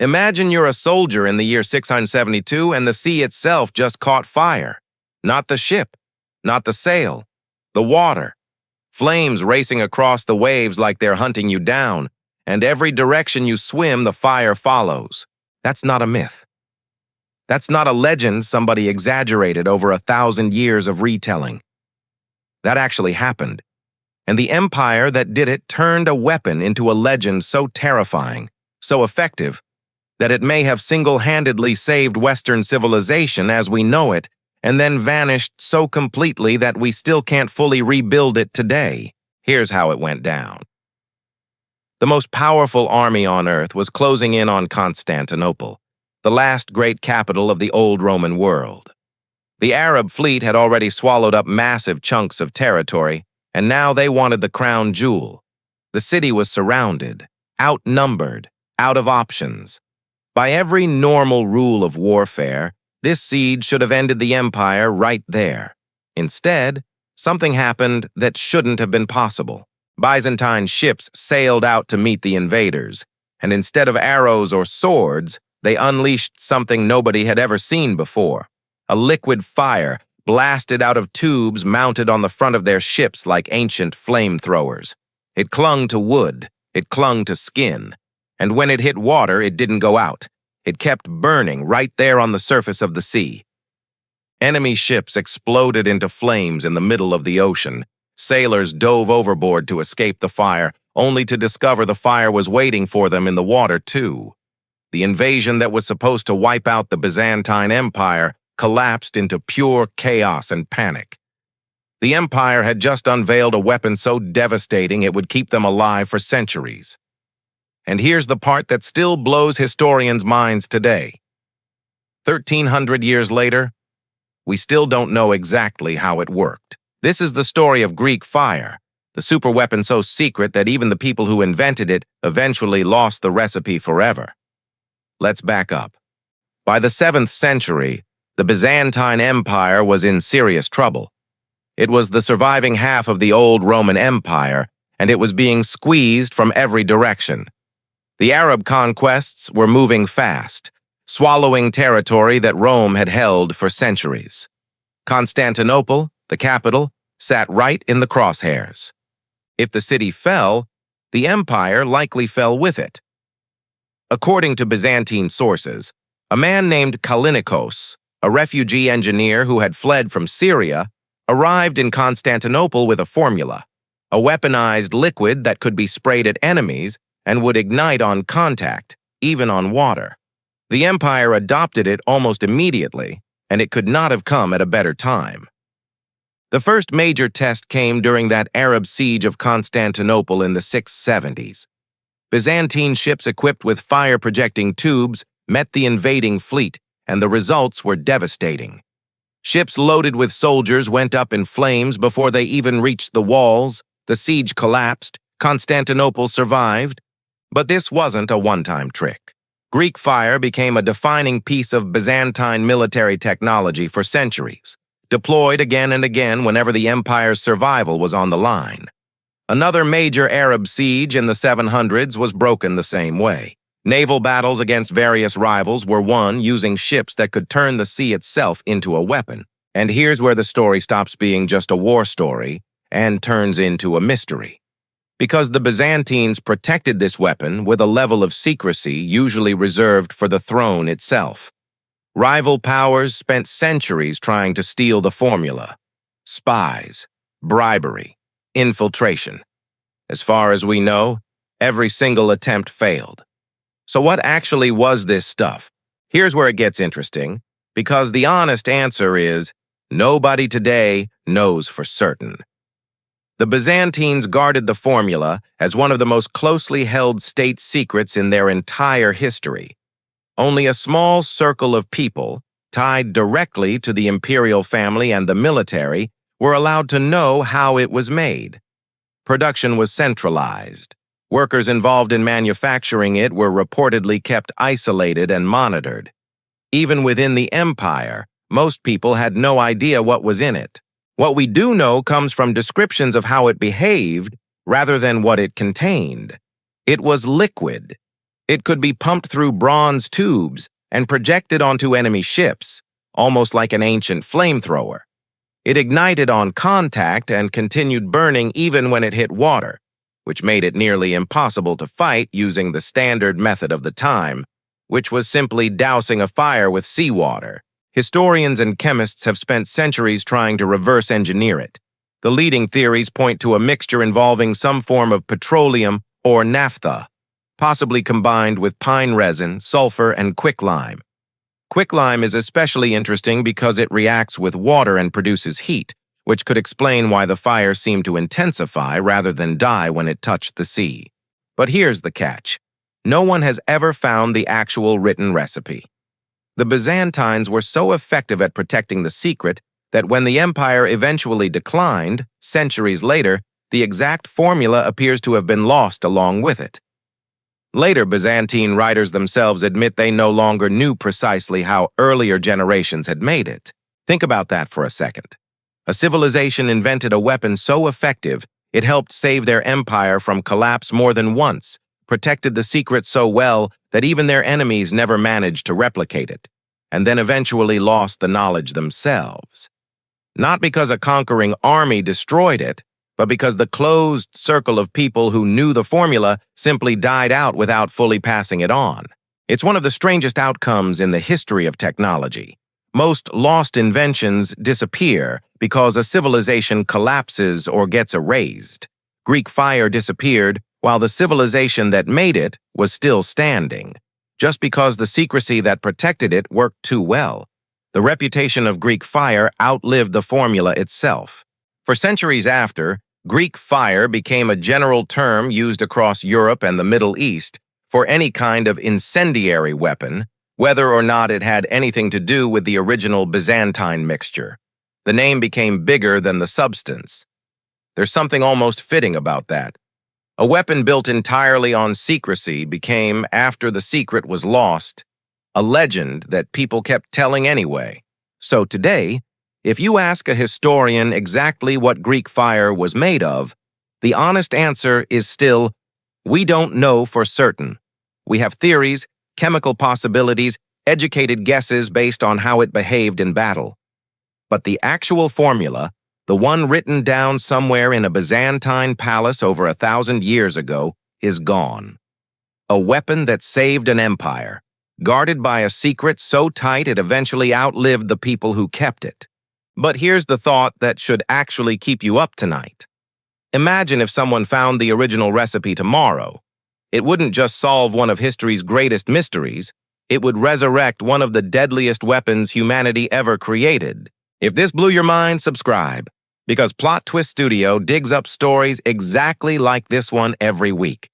Imagine you're a soldier in the year 672 and the sea itself just caught fire. Not the ship, not the sail, the water. Flames racing across the waves like they're hunting you down, and every direction you swim, the fire follows. That's not a myth. That's not a legend somebody exaggerated over 1,000 years of retelling. That actually happened. And the empire that did it turned a weapon into a legend so terrifying, so effective, that it may have single-handedly saved Western civilization as we know it, and then vanished so completely that we still can't fully rebuild it today. Here's how it went down. The most powerful army on earth was closing in on Constantinople, the last great capital of the old Roman world. The Arab fleet had already swallowed up massive chunks of territory, and now they wanted the crown jewel. The city was surrounded, outnumbered, out of options. By every normal rule of warfare, this siege should have ended the empire right there. Instead, something happened that shouldn't have been possible. Byzantine ships sailed out to meet the invaders, and instead of arrows or swords, they unleashed something nobody had ever seen before. A liquid fire blasted out of tubes mounted on the front of their ships like ancient flamethrowers. It clung to wood, it clung to skin, and when it hit water, it didn't go out. It kept burning right there on the surface of the sea. Enemy ships exploded into flames in the middle of the ocean. Sailors dove overboard to escape the fire, only to discover the fire was waiting for them in the water too. The invasion that was supposed to wipe out the Byzantine Empire collapsed into pure chaos and panic. The empire had just unveiled a weapon so devastating it would keep them alive for centuries. And here's the part that still blows historians' minds today. 1,300 years later, we still don't know exactly how it worked. This is the story of Greek fire, the superweapon so secret that even the people who invented it eventually lost the recipe forever. Let's back up. By the 7th century, the Byzantine Empire was in serious trouble. It was the surviving half of the old Roman Empire, and it was being squeezed from every direction. The Arab conquests were moving fast, swallowing territory that Rome had held for centuries. Constantinople, the capital, sat right in the crosshairs. If the city fell, the empire likely fell with it. According to Byzantine sources, a man named Kallinikos, a refugee engineer who had fled from Syria, arrived in Constantinople with a formula, a weaponized liquid that could be sprayed at enemies and would ignite on contact, even on water. The empire adopted it almost immediately, and it could not have come at a better time. The first major test came during that Arab siege of Constantinople in the 670s. Byzantine ships equipped with fire-projecting tubes met the invading fleet, and the results were devastating. Ships loaded with soldiers went up in flames before they even reached the walls, the siege collapsed, Constantinople survived. But this wasn't a one-time trick. Greek fire became a defining piece of Byzantine military technology for centuries, deployed again and again whenever the empire's survival was on the line. Another major Arab siege in the 700s was broken the same way. Naval battles against various rivals were won using ships that could turn the sea itself into a weapon. And here's where the story stops being just a war story and turns into a mystery. Because the Byzantines protected this weapon with a level of secrecy usually reserved for the throne itself. Rival powers spent centuries trying to steal the formula. Spies, bribery, infiltration. As far as we know, every single attempt failed. So what actually was this stuff? Here's where it gets interesting, because the honest answer is nobody today knows for certain. The Byzantines guarded the formula as one of the most closely held state secrets in their entire history. Only a small circle of people, tied directly to the imperial family and the military, were allowed to know how it was made. Production was centralized. Workers involved in manufacturing it were reportedly kept isolated and monitored. Even within the empire, most people had no idea what was in it. What we do know comes from descriptions of how it behaved rather than what it contained. It was liquid. It could be pumped through bronze tubes and projected onto enemy ships, almost like an ancient flamethrower. It ignited on contact and continued burning even when it hit water, which made it nearly impossible to fight using the standard method of the time, which was simply dousing a fire with seawater. Historians and chemists have spent centuries trying to reverse engineer it. The leading theories point to a mixture involving some form of petroleum or naphtha, possibly combined with pine resin, sulfur, and quicklime. Quicklime is especially interesting because it reacts with water and produces heat, which could explain why the fire seemed to intensify rather than die when it touched the sea. But here's the catch. No one has ever found the actual written recipe. The Byzantines were so effective at protecting the secret that when the empire eventually declined, centuries later, the exact formula appears to have been lost along with it. Later, Byzantine writers themselves admit they no longer knew precisely how earlier generations had made it. Think about that for a second. A civilization invented a weapon so effective it helped save their empire from collapse more than once, protected the secret so well that even their enemies never managed to replicate it, and then eventually lost the knowledge themselves. Not because a conquering army destroyed it, but because the closed circle of people who knew the formula simply died out without fully passing it on. It's one of the strangest outcomes in the history of technology. Most lost inventions disappear because a civilization collapses or gets erased. Greek fire disappeared while the civilization that made it was still standing, just because the secrecy that protected it worked too well. The reputation of Greek fire outlived the formula itself. For centuries after, Greek fire became a general term used across Europe and the Middle East for any kind of incendiary weapon, whether or not it had anything to do with the original Byzantine mixture. The name became bigger than the substance. There's something almost fitting about that. A weapon built entirely on secrecy became, after the secret was lost, a legend that people kept telling anyway. So today, if you ask a historian exactly what Greek fire was made of, the honest answer is still, we don't know for certain. We have theories, chemical possibilities, educated guesses based on how it behaved in battle. But the actual formula, the one written down somewhere in a Byzantine palace over 1,000 years ago, is gone. A weapon that saved an empire, guarded by a secret so tight it eventually outlived the people who kept it. But here's the thought that should actually keep you up tonight. Imagine if someone found the original recipe tomorrow. It wouldn't just solve one of history's greatest mysteries, it would resurrect one of the deadliest weapons humanity ever created. If this blew your mind, subscribe, because Plot Twist Studio digs up stories exactly like this one every week.